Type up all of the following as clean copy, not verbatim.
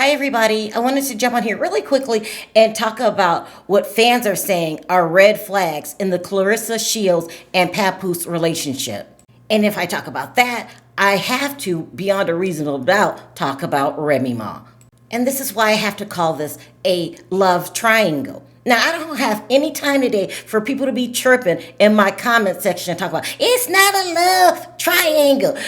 Hi, everybody. I wanted to jump on here really quickly and talk about what fans are saying are red flags in the Claressa Shields and Papoose relationship. And if I talk about that, I have to, beyond a reasonable doubt, talk about Remy Ma. And this is why I have to call this a love triangle. Now, I don't have any time today for people to be chirping in my comment section and talk about it's not a love triangle.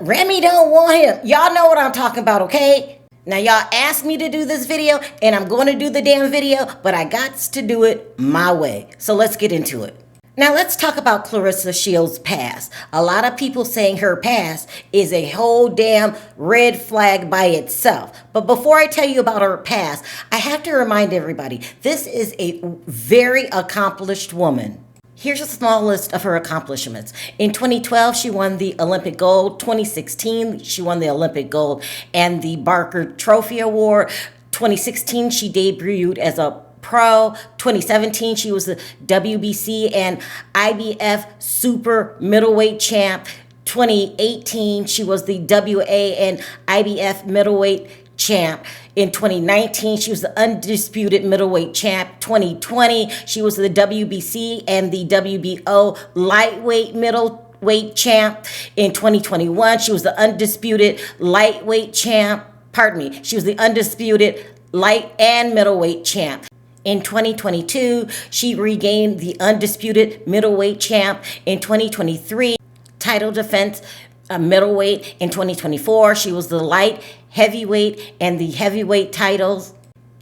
Remy don't want him. Y'all know what I'm talking about, okay? Now, y'all asked me to do this video, and I'm going to do the damn video, but I got to do it my way. So let's get into it. Now, let's talk about Claressa Shields' past. A lot of people saying her past is a whole damn red flag by itself. But before I tell you about her past, I have to remind everybody, this is a very accomplished woman. Here's a small list of her accomplishments. In 2012, she won the Olympic gold. 2016, she won the Olympic gold and the Barker Trophy Award. 2016, she debuted as a pro. 2017, she was the WBC and IBF super middleweight champ. 2018, she was the WA and IBF middleweight champ. In 2019, she was the undisputed middleweight champ. 2020, she was the WBC and the WBO lightweight middleweight champ. In 2021, she was the undisputed lightweight champ. Pardon me, she was the undisputed light and middleweight champ. In 2022, she regained the undisputed middleweight champ. In 2023, title defense middleweight. In 2024, she was the light, heavyweight, and the heavyweight titles.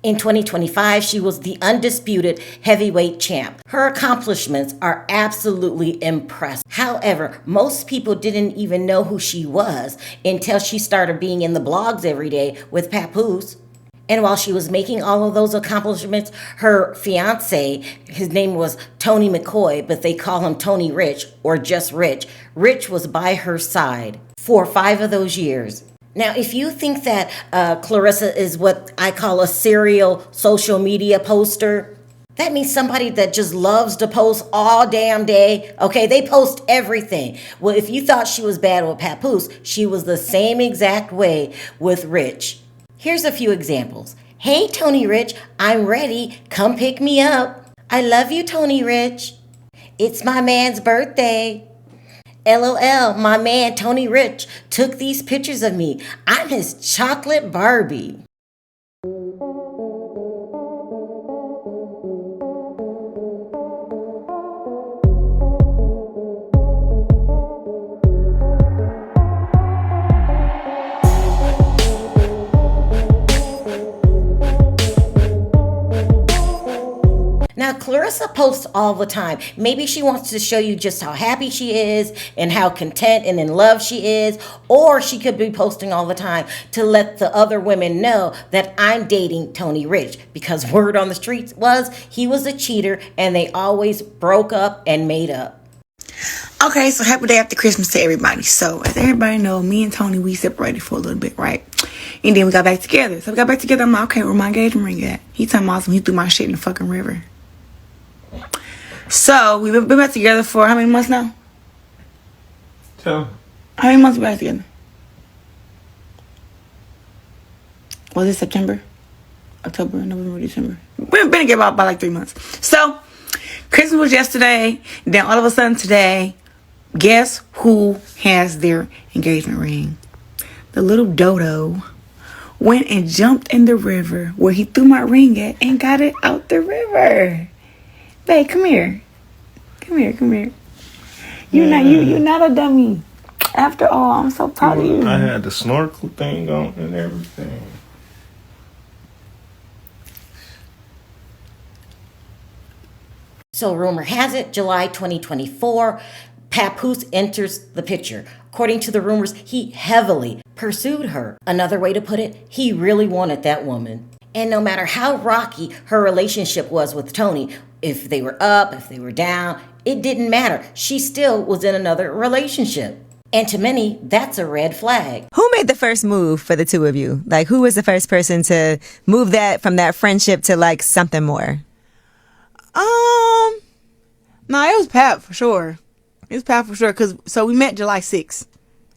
In 2025, she was the undisputed heavyweight champ. Her accomplishments are absolutely impressive. However, most people didn't even know who she was until she started being in the blogs every day with Papoose. And while she was making all of those accomplishments, her fiance, his name was Tony McCoy, but they call him Tony Rich or just Rich. Rich was by her side for 5 of those years. Now, if you think that Claressa is what I call a serial social media poster, that means somebody that just loves to post all damn day. Okay, they post everything. Well, if you thought she was bad with Papoose, she was the same exact way with Rich. Here's a few examples. Hey, Tony Rich, I'm ready. Come pick me up. I love you, Tony Rich. It's my man's birthday. LOL, my man, Tony Rich, took these pictures of me. I'm his chocolate Barbie. Now, Claressa posts all the time. Maybe she wants to show you just how happy she is and how content and in love she is. Or she could be posting all the time to let the other women know that I'm dating Tony Rich. Because word on the streets was he was a cheater and they always broke up and made up. Okay, so happy day after Christmas to everybody. So, as everybody know, me and Tony, we separated for a little bit, right? And then we got back together. So we got back together. I'm like, okay, where my engagement ring at? He talking about he threw my shit in the fucking river. So, we've been back together for how many months now? 2. How many months we back together? Was it September? October, November, December? We've been together about like 3 months. So, Christmas was yesterday. Then all of a sudden today, guess who has their engagement ring? The little dodo went and jumped in the river where he threw my ring at and got it out the river. Babe, come here. Come here. You're not a dummy. After all, I'm so proud of you. I had the snorkel thing on and everything. So rumor has it, July 2024, Papoose enters the picture. According to the rumors, he heavily pursued her. Another way to put it, he really wanted that woman. And no matter how rocky her relationship was with Tony, if they were up, if they were down, it didn't matter. She still was in another relationship. And to many, that's a red flag. Who made the first move for the two of you? Like, who was the first person to move that from that friendship to like something more? No, it was Pat for sure. Cause so we met July 6th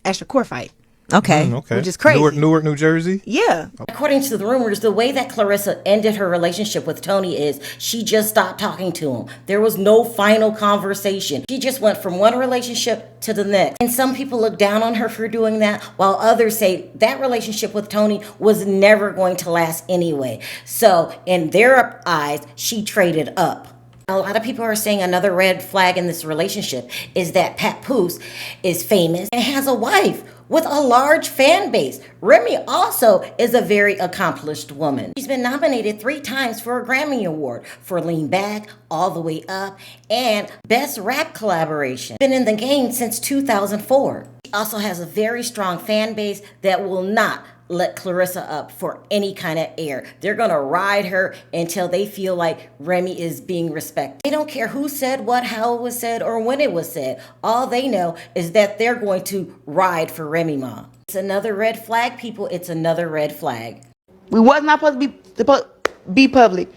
at Shakur fight. Okay. Okay. Which is crazy. Newark, New Jersey. Yeah. According to the rumors, the way that Clarissa ended her relationship with Tony is she just stopped talking to him. There was no final conversation. She just went from one relationship to the next. And some people look down on her for doing that, while others say that relationship with Tony was never going to last anyway. So in their eyes, she traded up. A lot of people are saying another red flag in this relationship is that Papoose is famous and has a wife with a large fan base. Remy also is a very accomplished woman. She's been nominated 3 times for a Grammy Award for Lean Back, All the Way Up, and Best Rap Collaboration. Been in the game since 2004. She also has a very strong fan base that will not let Clarissa up for any kind of air. They're gonna ride her until they feel like Remy is being respected. They don't care who said what, how it was said, or when it was said. All they know is that they're going to ride for Remy Ma. It's another red flag, people. It's another red flag. We was not supposed to be public.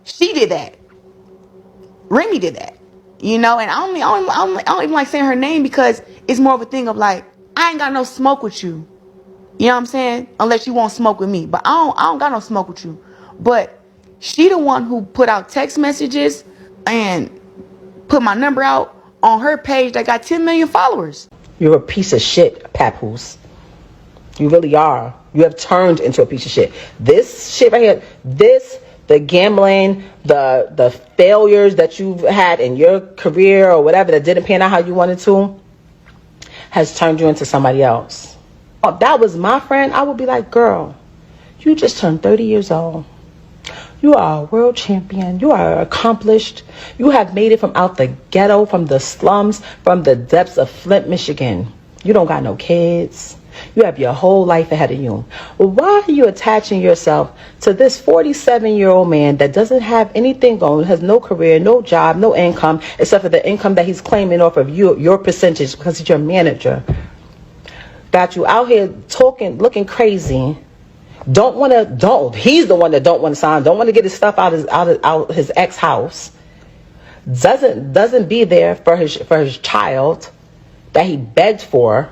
She did that. Remy did that. You know, and I don't even like saying her name because it's more of a thing of like, I ain't got no smoke with you. You know what I'm saying? Unless you won't smoke with me. But I don't got no smoke with you. But she the one who put out text messages and put my number out on her page that got 10 million followers. You're a piece of shit, Papoose. You really are. You have turned into a piece of shit. This shit right here, the gambling, the failures that you've had in your career or whatever that didn't pan out how you wanted to, has turned you into somebody else. If that was my friend, I would be like, girl, you just turned 30 years old. You are a world champion. You are accomplished. You have made it from out the ghetto, from the slums, from the depths of Flint, Michigan. You don't got no kids. You have your whole life ahead of you. Well, why are you attaching yourself to this 47-year-old man that doesn't have anything going, has no career, no job, no income, except for the income that he's claiming off of you, your percentage, because he's your manager? Got you out here talking, looking crazy. He's the one that don't want to sign, don't want to get his stuff out his ex house. Doesn't be there for his child that he begged for,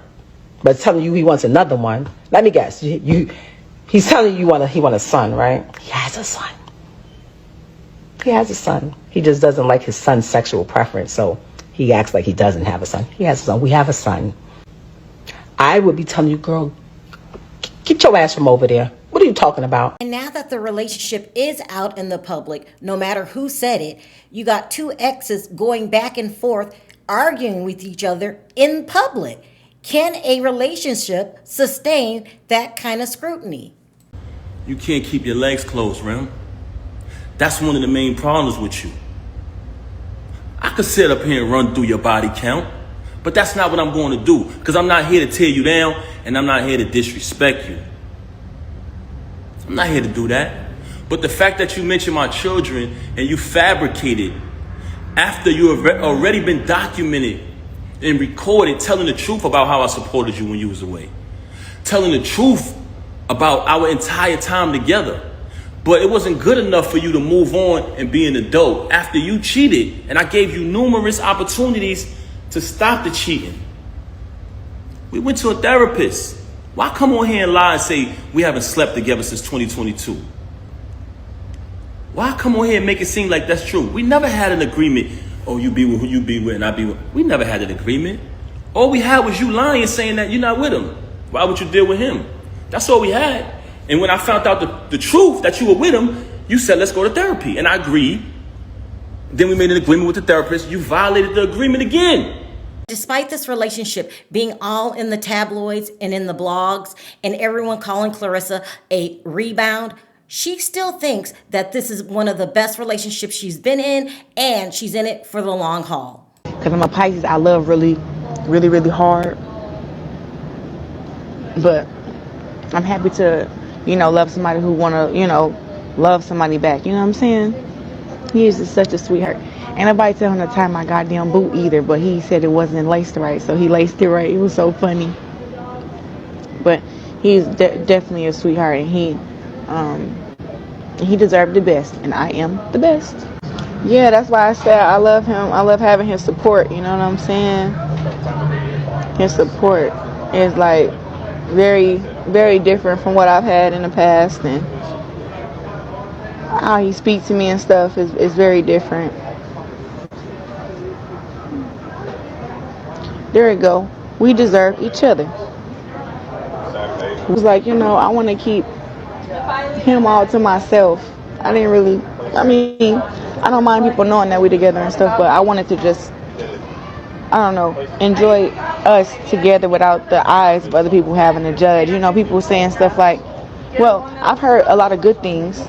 but telling you he wants another one. Let me guess. He's telling you he wants a son, right? He has a son. He has a son. He just doesn't like his son's sexual preference, so he acts like he doesn't have a son. He has a son. We have a son. I would be telling you, girl, get your ass from over there. What are you talking about? And now that the relationship is out in the public, no matter who said it, you got 2 exes going back and forth, arguing with each other in public. Can a relationship sustain that kind of scrutiny? You can't keep your legs closed, Rem. That's one of the main problems with you. I could sit up here and run through your body count, but that's not what I'm going to do, because I'm not here to tear you down, and I'm not here to disrespect you. I'm not here to do that. But the fact that you mentioned my children and you fabricated after you have already been documented and recorded telling the truth about how I supported you when you was away. Telling the truth about our entire time together. But it wasn't good enough for you to move on and be an adult after you cheated. And I gave you numerous opportunities to stop the cheating. We went to a therapist. Why come on here and lie and say we haven't slept together since 2022? Why come on here and make it seem like that's true? We never had an agreement. Oh, you be with who you be with and I be with. We never had an agreement. All we had was you lying, saying that you're not with him. Why would you deal with him? That's all we had. And when I found out the truth that you were with him, you said, let's go to therapy. And I agreed. Then we made an agreement with the therapist. You violated the agreement again. Despite this relationship being all in the tabloids and in the blogs and everyone calling Clarissa a rebound, she still thinks that this is one of the best relationships she's been in, and she's in it for the long haul. Because I'm a Pisces, I love really, really, really hard. But I'm happy to, love somebody who want to, love somebody back. You know what I'm saying? He is just such a sweetheart. Ain't nobody tell him to tie my goddamn boot either, but he said it wasn't laced right, so he laced it right. It was so funny. But he's definitely a sweetheart, and he deserved the best, and I am the best. Yeah, that's why I said I love him. I love having his support, you know what I'm saying? His support. is like very, very different from what I've had in the past, and how he speaks to me and stuff is very different. There we go. We deserve each other. It was like, I want to keep him all to myself. I didn't really, I don't mind people knowing that we're together and stuff, but I wanted to just, I don't know, enjoy us together without the eyes of other people having to judge. People saying stuff like, well, I've heard a lot of good things,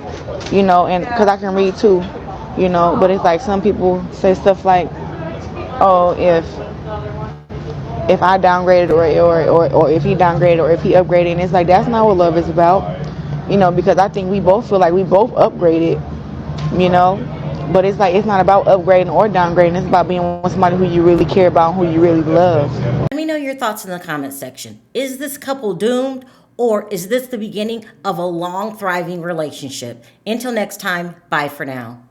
and because I can read too, but it's like some people say stuff like, oh, if I downgraded or if he downgraded or if he upgraded, and it's like, that's not what love is about, because I think we both feel like we both upgraded, but it's like, it's not about upgrading or downgrading. It's about being with somebody who you really care about, who you really love. Let me know your thoughts in the comment section. Is this couple doomed, or is this the beginning of a long, thriving relationship? Until next time, bye for now.